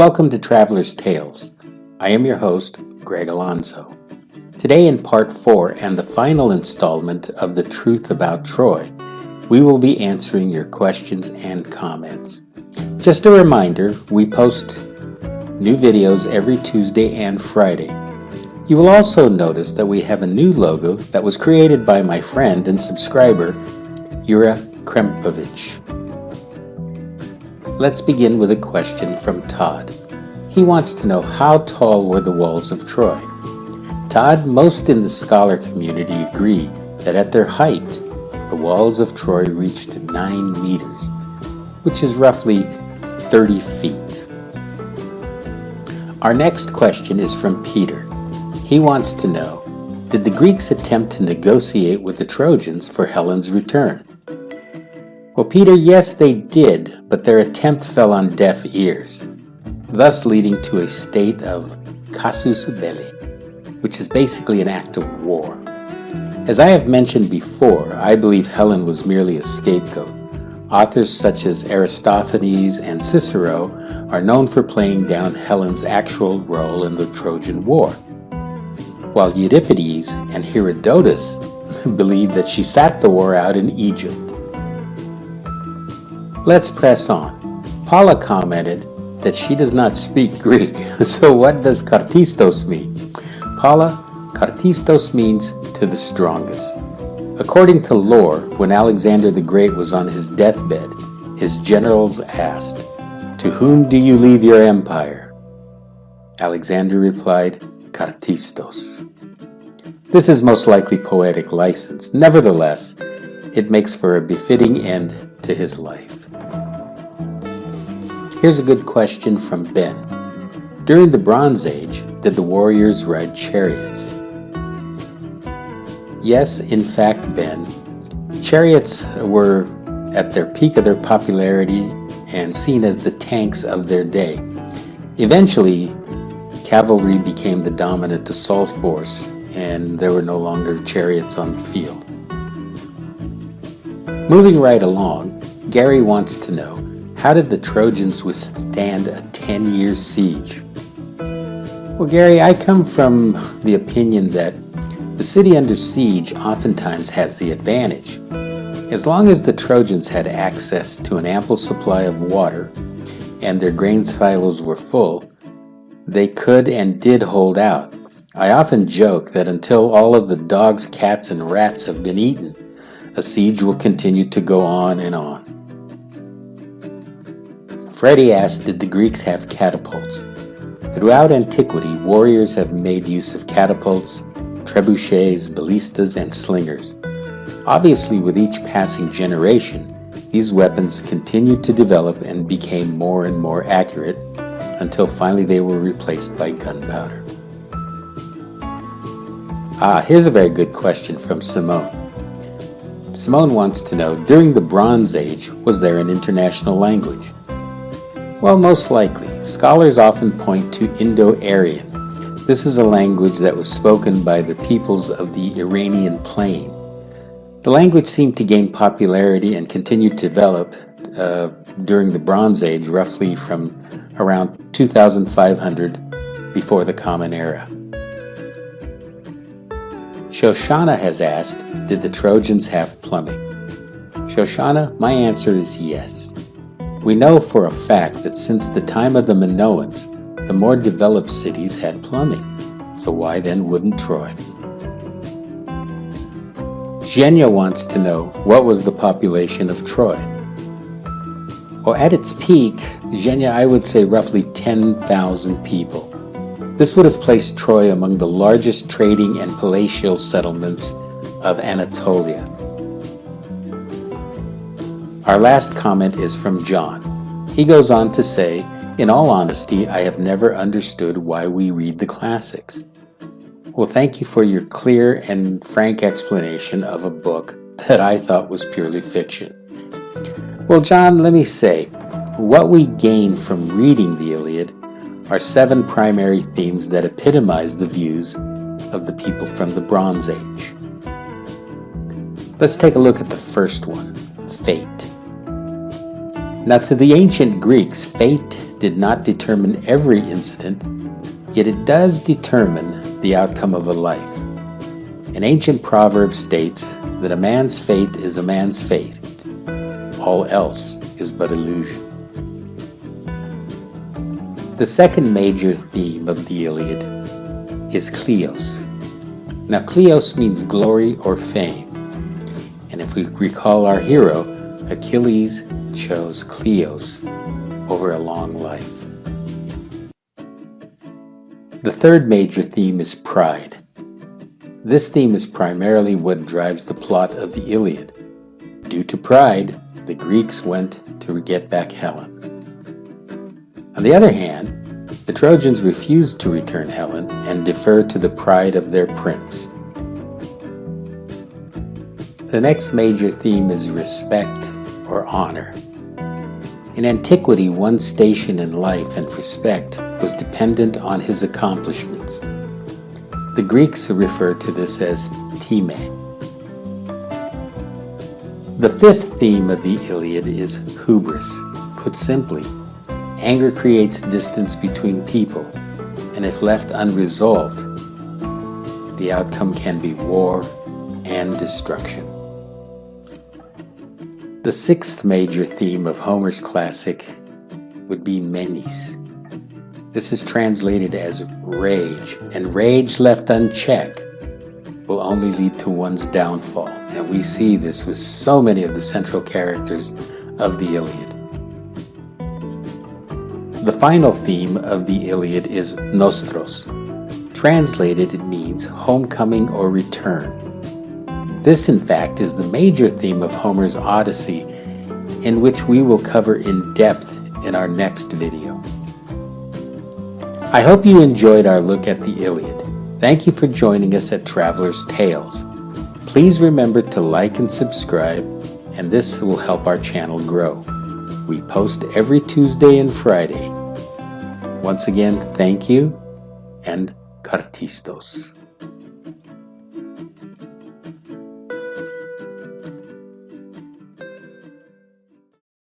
Welcome to Travelers' Tales. I am your host, Greg Alonzo. Today in part 4 and the final installment of The Truth About Troy, we will be answering your questions and comments. Just a reminder, we post new videos every Tuesday and Friday. You will also notice that we have a new logo that was created by my friend and subscriber, Yura Krempovich. Let's begin with a question from Todd. He wants to know, how tall were the walls of Troy? Todd, most in the scholar community agree that at their height, the walls of Troy reached 9 meters, which is roughly 30 feet. Our next question is from Peter. He wants to know, did the Greeks attempt to negotiate with the Trojans for Helen's return? Well, Peter, yes, they did, but their attempt fell on deaf ears, thus leading to a state of casus belli, which is basically an act of war. As I have mentioned before, I believe Helen was merely a scapegoat. Authors such as Aristophanes and Cicero are known for playing down Helen's actual role in the Trojan War, while Euripides and Herodotus believe that she sat the war out in Egypt. Let's press on. Paula commented that she does not speak Greek, so what does kartistos mean? Paula, kartistos means to the strongest. According to lore, when Alexander the Great was on his deathbed, his generals asked, "To whom do you leave your empire?" Alexander replied, "Kartistos." This is most likely poetic license. Nevertheless, it makes for a befitting end to his life. Here's a good question from Ben. During the Bronze Age, did the warriors ride chariots? Yes, in fact, Ben. Chariots were at their peak of their popularity and seen as the tanks of their day. Eventually, cavalry became the dominant assault force, and there were no longer chariots on the field. Moving right along, Gary wants to know, how did the Trojans withstand a 10-year siege? Well, Gary, I come from the opinion that the city under siege oftentimes has the advantage. As long as the Trojans had access to an ample supply of water and their grain silos were full, they could and did hold out. I often joke that until all of the dogs, cats, and rats have been eaten, a siege will continue to go on and on. Freddie asked, did the Greeks have catapults? Throughout antiquity, warriors have made use of catapults, trebuchets, ballistas, and slingers. Obviously, with each passing generation, these weapons continued to develop and became more and more accurate until finally they were replaced by gunpowder. Here's a very good question from Simone. Simone wants to know, during the Bronze Age, was there an international language? Well, most likely. Scholars often point to Indo-Aryan. This is a language that was spoken by the peoples of the Iranian plain. The language seemed to gain popularity and continued to develop during the Bronze Age, roughly from around 2500 before the Common Era. Shoshana has asked, did the Trojans have plumbing? Shoshana, my answer is yes. We know for a fact that since the time of the Minoans, the more developed cities had plumbing. So why then wouldn't Troy? Zhenya wants to know, what was the population of Troy? Well, at its peak, Zhenya, I would say roughly 10,000 people. This would have placed Troy among the largest trading and palatial settlements of Anatolia. Our last comment is from John. He goes on to say, in all honesty, I have never understood why we read the classics. Well, thank you for your clear and frank explanation of a book that I thought was purely fiction. Well, John, let me say, what we gain from reading the Iliad are 7 primary themes that epitomize the views of the people from the Bronze Age. Let's take a look at the first one, fate. Now, to the ancient Greeks, fate did not determine every incident, yet it does determine the outcome of a life. An ancient proverb states that a man's fate is a man's fate. All else is but illusion. The second major theme of the Iliad is Kleos. Now, Kleos means glory or fame. And if we recall our hero, Achilles chose Kleos over a long life. The third major theme is pride. This theme is primarily what drives the plot of the Iliad. Due to pride, the Greeks went to get back Helen. On the other hand, the Trojans refused to return Helen and deferred to the pride of their prince. The next major theme is respect or honor. In antiquity, one's station in life and respect was dependent on his accomplishments. The Greeks referred to this as time. The fifth theme of the Iliad is hubris. Put simply, anger creates distance between people, and if left unresolved, the outcome can be war and destruction. The sixth major theme of Homer's classic would be menis. This is translated as rage, and rage left unchecked will only lead to one's downfall. And we see this with so many of the central characters of the Iliad. The final theme of the Iliad is nostros. Translated, it means homecoming or return. This, in fact, is the major theme of Homer's Odyssey, in which we will cover in depth in our next video. I hope you enjoyed our look at the Iliad. Thank you for joining us at Travelers' Tales. Please remember to like and subscribe, and this will help our channel grow. We post every Tuesday and Friday. Once again, thank you, and Kartistos.